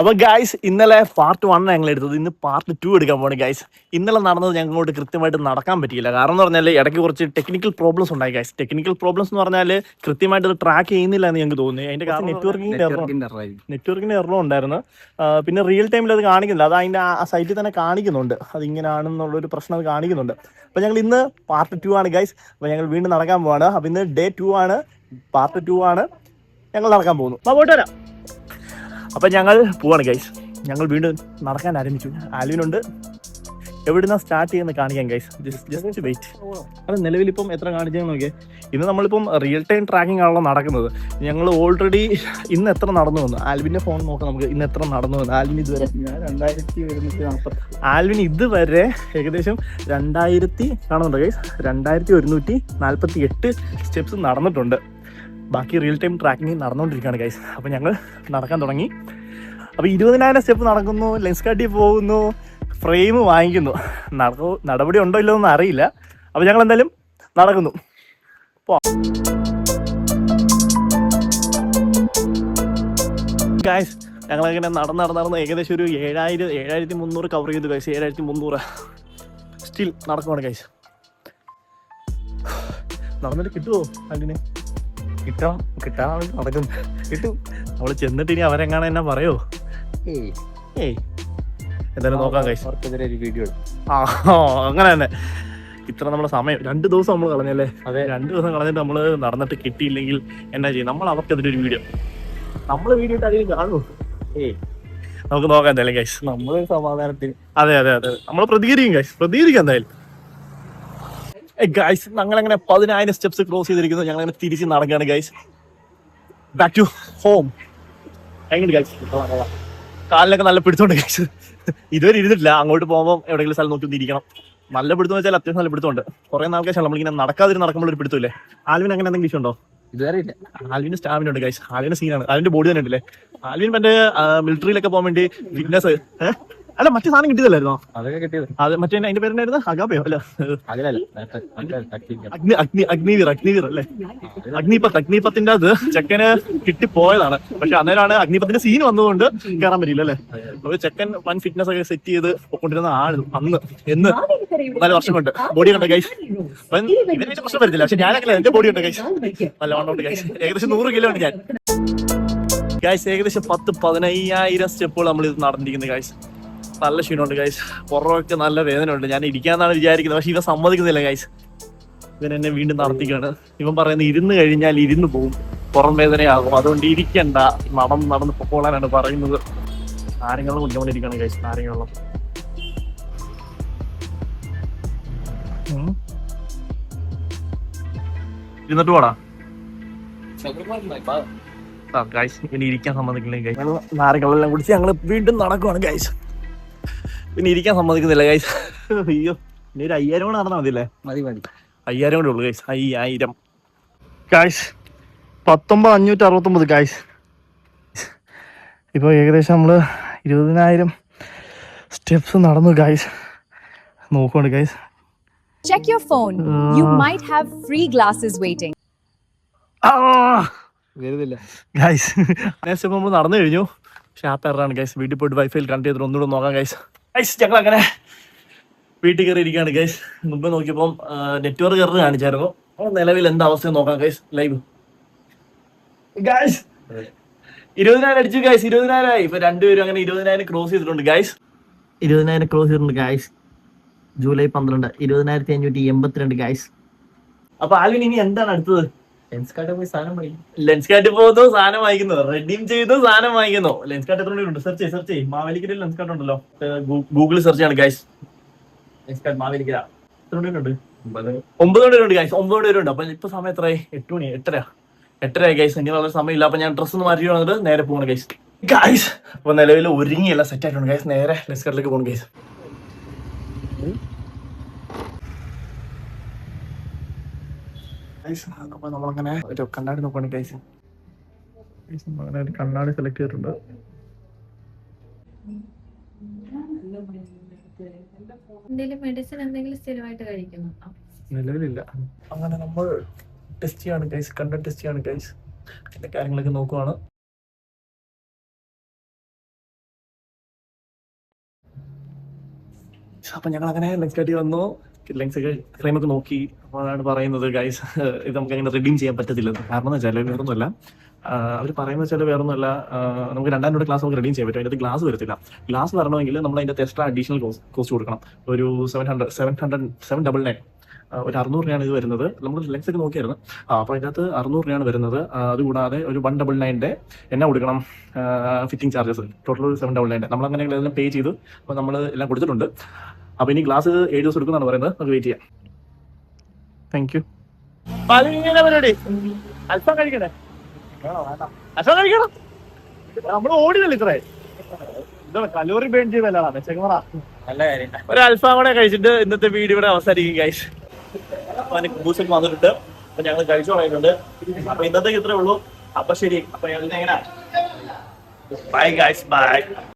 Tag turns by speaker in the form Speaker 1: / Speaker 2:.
Speaker 1: അപ്പോൾ ഗൈസ് ഇന്നലെ പാർട്ട് 1 ഞങ്ങൾ എടുത്തത്, ഇന്ന് പാർട്ട് 2 എടുക്കാൻ പോകണം ഗൈസ്. ഇന്നലെ നടന്നത് ഞങ്ങളോട് കൃത്യമായിട്ട് നടക്കാൻ പറ്റിയില്ല. കാരണം എന്ന് പറഞ്ഞാൽ ഇടയ്ക്ക് കുറച്ച് ടെക്നിക്കൽ പ്രോബ്ലംസ് ഉണ്ടായി ഗൈസ്. ടെക്നിക്കൽ പ്രോബ്ലംസ് എന്ന് പറഞ്ഞാൽ കൃത്യമായിട്ട് അത് ട്രാക്ക് ചെയ്യുന്നില്ല എന്ന് ഞങ്ങൾക്ക് തോന്നി. അതിൻ്റെ കാരണം നെറ്റ്വർക്കിൻ്റെ എററും ഉണ്ടായിരുന്നു. പിന്നെ റിയൽ ടൈമിൽ അത് കാണിക്കുന്നില്ല. അത് അതിൻ്റെ ആ സൈറ്റിൽ തന്നെ കാണിക്കുന്നുണ്ട്, അത് ഇങ്ങനെയാണെന്നുള്ളൊരു പ്രശ്നം അത് കാണിക്കുന്നുണ്ട്. അപ്പോൾ ഞങ്ങൾ ഇന്ന് പാർട്ട് 2 ആണ് ഗൈസ്. അപ്പോൾ ഞങ്ങൾ വീണ്ടും നടക്കാൻ പോവാണ്. അപ്പോൾ ഇന്ന് ഡേ 2 ആണ്, പാർട്ട് 2 ആണ്. ഞങ്ങൾ നടക്കാൻ പോകുന്നു. അപ്പോൾ പോയിട്ട് വരാം. അപ്പം ഞങ്ങൾ പോവാണ് ഗൈസ്. ഞങ്ങൾ വീണ്ടും നടക്കാൻ ആരംഭിച്ചു. ആൽവിനുണ്ട്. എവിടുന്നാ സ്റ്റാർട്ട് ചെയ്യുന്നത് കാണിക്കാം ഗൈസ്. Just wait. അത് നിലവിലിപ്പം എത്ര കാണിച്ചെന്ന് നോക്കിയേ. ഇന്ന് നമ്മളിപ്പം റിയൽ ടൈം ട്രാക്കിംഗ് ആണല്ലോ നടക്കുന്നത്. ഞങ്ങൾ ഓൾറെഡി ഇന്ന് എത്ര നടന്നു വന്നു, ആൽവിൻ്റെ ഫോൺ നോക്കാം നമുക്ക്. ഇന്ന് എത്ര നടന്നു വന്നു ആൽവിന് ഇതുവരെ? 2140. ആൽവിന് ഇതുവരെ ഏകദേശം 2000 കാണുന്നുണ്ട് ഗൈസ്. 2148 സ്റ്റെപ്സ് നടന്നിട്ടുണ്ട്. ബാക്കി റിയൽ ടൈം ട്രാക്കിംഗ് നടന്നുകൊണ്ടിരിക്കുകയാണ് ഗൈസ്. അപ്പോൾ ഞങ്ങൾ നടക്കാൻ തുടങ്ങി. അപ്പോൾ 20,000 സ്റ്റെപ്പ് നടക്കുന്നു, ലെൻസ് കാട്ടി പോകുന്നു, ഫ്രെയിം വാങ്ങിക്കുന്നു. നടപടി ഉണ്ടോ ഇല്ലോ എന്നൊന്നും അറിയില്ല. അപ്പോൾ ഞങ്ങൾ എന്തായാലും നടക്കുന്നു. ഗൈസ് ഞങ്ങളിങ്ങനെ നടന്ന് ഏകദേശം ഒരു 7300 കവർ ചെയ്തു ഗൈസ്. 7300 സ്റ്റിൽ നടക്കുവാണ് ഗൈസ്. നടന്നിട്ട് കിട്ടുമോ അതിന്? കിട്ടാൻ നടക്കും. കിട്ടും. നമ്മൾ ചെന്നിട്ട് ഇനി അവരെങ്ങാണ് എന്നെ പറയോ? ഏയ് എന്തായാലും നോക്കാം ഗൈസ്. വീഡിയോ അങ്ങനെ തന്നെ. ഇത്ര നമ്മുടെ സമയം 2 ദിവസം നമ്മൾ കളഞ്ഞല്ലേ? അതെ, 2 ദിവസം കളഞ്ഞിട്ട് നമ്മൾ നടന്നിട്ട് കിട്ടിയില്ലെങ്കിൽ എന്നാ ചെയ്യും? നമ്മൾ അവർക്ക് അതിൻ്റെ ഒരു വീഡിയോ, നമ്മൾ വീഡിയോ ഇട്ട് അതിൽ കാണുമോ? നമുക്ക് നോക്കാം എന്തായാലും ഗൈസ്. നമ്മൾ സമാധാനത്തിന് അതെ നമ്മൾ പ്രതികരിക്കും ഗൈസ്. പ്രതികരിക്കാം എന്തായാലും ഗൈസ്. ഞങ്ങളങ്ങനെ 10,000 സ്റ്റെപ്സ് ക്രോസ് ചെയ്തിരിക്കുന്നു. ഞങ്ങളങ്ങനെ തിരിച്ച് നടക്കുകയാണ് ഗൈസ്. Back to home. എങ്ങനെ ഗൈസ്? കാലിലൊക്കെ നല്ല പിടുത്തമുണ്ട് ഗൈസ്. ഇതുവരെ ഇരുന്നിട്ടില്ല. അങ്ങോട്ട് പോകുമ്പോൾ എവിടെയെങ്കിലും സ്ഥലം നോക്കി ഇരിക്കണം. നല്ല പിടുത്തം വെച്ചാൽ അത്യാവശ്യം നല്ല പിടുത്തമുണ്ട്. കുറേ നാൾക്ക് ശേഷം നമ്മളിങ്ങനെ നടക്കാതിരുന്ന് ഒരു പിടുത്തമില്ലേ? ആൽവിൻ അങ്ങനെ എന്തെങ്കിലും ഇഷ്ടമുണ്ടോ? ഇതുവരെ ഇല്ല. ആൽവിന് സ്റ്റാമിന ഉണ്ട് ഗൈസ്. ആൽവിന്റെ സീനാണ്. അതിന്റെ ബോഡി തന്നെ ഉണ്ടല്ലേ? ആൽവിൻ മറ്റേ മിലിറ്ററിയിലൊക്കെ പോകാൻ വേണ്ടി ഫിറ്റ്നസ് അല്ല മറ്റേ സാധനം കിട്ടിയതല്ലായിരുന്നോ? അതൊക്കെ കിട്ടിയത്. അത് മറ്റേ അതിന്റെ പേരെന്നായിരുന്നു? അഗാബയോ? അല്ല അഗ്നിവീർ അല്ലേ? അഗ്നിപത്തിന്റെ അത് ചെക്കന് കിട്ടിപ്പോയതാണ്. പക്ഷെ അന്നേരമാണ് അഗ്നിപത്തിന്റെ സീൻ വന്നതുകൊണ്ട് കയറാൻ പറ്റില്ല അല്ലേ? അപ്പൊ ചെക്കൻ വൺ ഫിറ്റ്നസ് ഒക്കെ സെറ്റ് ചെയ്ത് കൊണ്ടിരുന്ന ആണ് അന്ന്. 4 വർഷം കൊണ്ട് ബോഡി കണ്ട ഗൈസ്. ഇവരെ പ്രശ്നം വരത്തില്ല. പക്ഷെ ഞാനങ്ങനെ എന്റെ ബോഡി ഉണ്ട് ഗൈസ്. നല്ല വണ്ണമുണ്ട് ഗൈസ്. ഏകദേശം 100 കിലോ ഉണ്ട് ഞാൻ ഗൈസ്. ഏകദേശം 10,000-15,000 സ്റ്റെപ്പുകൾ നമ്മൾ ഇത് നടന്നിരിക്കുന്നത് ഗൈസ്. നല്ല ക്ഷീണമുണ്ട് ഗൈസ്. പുറമൊക്കെ നല്ല വേദനയുണ്ട്. ഞാൻ ഇരിക്കാന്നാണ് വിചാരിക്കുന്നത്, പക്ഷെ ഇവ സമ്മതിക്കുന്നില്ല ഗൈസ്. ഇവൻ എന്നെ വീണ്ടും നടത്തിക്കാണ്. ഇവൻ പറയുന്നത് ഇരുന്ന് കഴിഞ്ഞാൽ ഇരുന്ന് പോകും, പുറം വേദനയാകും, അതുകൊണ്ട് ഇരിക്കണ്ട, നടന്ന് പൊക്കോളാനാണ് പറയുന്നത്. നാരങ്ങളും കുടിക്കൊണ്ടിരിക്കുകയാണ് ഗൈസ്. നാരങ്ങളും ഇരുന്നിട്ട് പോടാ ഗൈസ്. ഇനി ഇരിക്കാൻ സമ്മതിക്കില്ല ഗൈസ്. നാരങ്ങളെല്ലാം കുടിച്ച് ഞങ്ങൾ വീണ്ടും നടക്കുവാണ് ഗൈസ്. പിന്നെ ഇരിക്കാൻ സമ്മതിക്കുന്നില്ല ഗൈസ്. അയ്യോ, ഇനി ഒരു 5000 കൂടെ നടന്നാൽ മതിയല്ലേ? മതി 5000 കൂടെ ഉള്ളു ഗൈസ്. 5000 ഗൈസ്. 19,569 ഗൈസ്. ഇപ്പോൾ ഏകദേശം നമ്മൾ 20,000 സ്റ്റെപ്സ് നടന്നു ഗൈസ്. നോക്കുന്നുണ്ട് guys.
Speaker 2: Check your phone. You might have free glasses waiting.
Speaker 1: വരുന്നില്ല ഗൈസ്. സ്റ്റെപ്പ് നമ്മൾ നടന്നു കഴിഞ്ഞു. പക്ഷെ ആ പെറാണ് ഗൈസ്. വീട്ടിൽ പോയിട്ട് വൈഫൈയിൽ കണക്ട് ചെയ്തിട്ട് ഒന്നുകൂടെ നോക്കാം ഗൈസ്. ഗൈസ് ഞങ്ങൾ അങ്ങനെ വീട്ടിൽ കയറി ഇരിക്കുകയാണ് ഗൈസ്. മുമ്പ് നോക്കിയപ്പം നെറ്റ്വർക്ക് എറർ കാണിച്ചായിരുന്നു. നിലവിൽ എന്താ അവസ്ഥ നോക്കാം ഗൈസ്. ലൈവ് ഗൈസ് 20,000 അടിച്ചു ഗൈസ്. 20,000 ആയി. ഇപ്പൊ രണ്ടുപേരും അങ്ങനെ 20,000 ക്രോസ് ചെയ്തിട്ടുണ്ട് ഗൈസ്. 20,000 ക്രോസ് ചെയ്തിട്ടുണ്ട് ഗൈസ്. July 12 20,582 guys. അപ്പൊ ആൽവിൻ ഇനി എന്താണ് അടുത്തത്? ലെൻസ് കാർട്ട് പോയി സാധനം വാങ്ങിക്കും. ലെൻസ് കാർട്ട് പോകുന്നു, സാധനം വാങ്ങിക്കുന്നു, റെഡീം ചെയ്തു, സാധനം വാങ്ങിക്കുന്നു. ലെൻസ് കാർട്ട് എത്ര ഉണ്ട്? സെർച്ച് ചെയ്യ്. മാവേലിക്കര ലെൻസ് കാർട്ട് ഉണ്ടല്ലോ, ഗൂഗിളിൽ സെർച്ച് ചെയ്യാണ് ഗൈസ്. ലെൻസ് കാർട്ട് മാവേലിക്കര എത്ര ഉണ്ട്? 9 ഉണ്ട് ഗൈസ്. 9 ഉണ്ട്. അപ്പൊ ഇപ്പൊ സമയം എത്രയായി? 8 മണി. 8:30 ഗൈസ്. ഇനി വളരെ സമയമില്ല. അപ്പൊ ഞാൻ ഡ്രസ്സ് ഒന്ന് മാറ്റി വന്നിട്ട് നേരെ പോകണം ഗൈസ്. ഗൈസ് അപ്പൊ നിലവിൽ ഒരുങ്ങിയല്ല സെറ്റ് ആയിട്ടുണ്ട് ഗൈസ്. നേരെ ലെൻസ് കാർട്ടിലേക്ക് പോകണം ഗൈസ്. അപ്പൊ നമ്മളങ്ങനെ ഒരു കണ്ണാടി നോക്കുകയാണ് ഗൈസ്. അങ്ങനെ ഒരു കണ്ണാടി സെലക്ട് ചെയ്തിട്ടുണ്ട്. നിലവിലില്ല. അങ്ങനെ നമ്മൾ ടെസ്റ്റ് ചെയ്യാണ് ഗൈസ്. കണ്ടന്റ് ടെസ്റ്റ് ചെയ്യാണ് ഗൈസ്. കാര്യങ്ങളൊക്കെ നോക്കുവാണ്. അപ്പം ഞങ്ങൾ അങ്ങനെ ലെൻസ് കട്ടി വന്നു, ലെൻസ് ഒക്കെ ഫ്രെയിമൊക്കെ നോക്കി. അപ്പോഴാണ് പറയുന്നത് ഗൈസ് ഇത് നമുക്ക് അങ്ങനെ റിഡീം ചെയ്യാൻ പറ്റത്തില്ലെന്ന്. കാരണം എന്ന് വെച്ചാൽ വേറൊന്നുമല്ല, അവർ പറയുന്നത് വെച്ചാൽ വേറൊന്നുമല്ല, നമുക്ക് 2000 ക്ലാസ് നമുക്ക് റിഡീം ചെയ്യാൻ പറ്റും. അതിനകത്ത് ഗ്ലാസ് വരത്തില്ല. ഗ്ലാസ് വരണമെങ്കിൽ നമ്മൾ അതിൻ്റെ എക്സ്ട്രാ അഡീഷണൽ കോസ്റ്റ് കൊടുക്കണം. ഒരു 799 ഒരു 600 രൂപയാണ് ഇത് വരുന്നത്. നമ്മൾ ലെൻസ് ഒക്കെ നോക്കിയായിരുന്നു. അപ്പോൾ അതിനകത്ത് 600 രൂപയാണ് വരുന്നത്. അതുകൂടാതെ ഒരു 199 എന്നാ കൊടുക്കണം, ഫിറ്റിംഗ് ചാർജസ്. ടോട്ടൽ ഒരു 799. നമ്മളങ്ങനെ എല്ലാം പേ ചെയ്തു. അപ്പോൾ നമ്മൾ എല്ലാം കൊടുത്തിട്ടുണ്ട്. അപ്പോൾ ഇനി ഗ്ലാസ് 7 ദിവസം എടുക്കുന്നതാണ് പറയുന്നത്. നമുക്ക് വെയിറ്റ് ചെയ്യാം. Thank you. പരിപാടി അൽഫാം കഴിക്കണേ, അൽഫാം കഴിക്കണം. നമ്മൾ ഓടിയതല്ലേ ഇത്രേ, ഇതാ കലോറി ബേൺ ചെയ്തല്ലാണ് ചെങ്ങറ. നല്ല കാര്യം. ഒരു അൽഫാം കൂടെ കഴിച്ചിട്ട് ഇന്നത്തെ വീഡിയോ ഇവിടെ അവസാനിക്കും ഗൈസ്. ബൂസ്റ്റ് വന്നിട്ടുണ്ട്. അപ്പൊ ഞങ്ങൾ കഴിച്ചു തുടങ്ങിയിട്ടുണ്ട്. അപ്പൊ ഇന്നത്തേക്ക് ഇത്രേ ഉള്ളൂ. അപ്പൊ ശരി, അപ്പൊ ഞങ്ങൾ എങ്ങനെ ബൈ ഗൈസ്, ബൈ.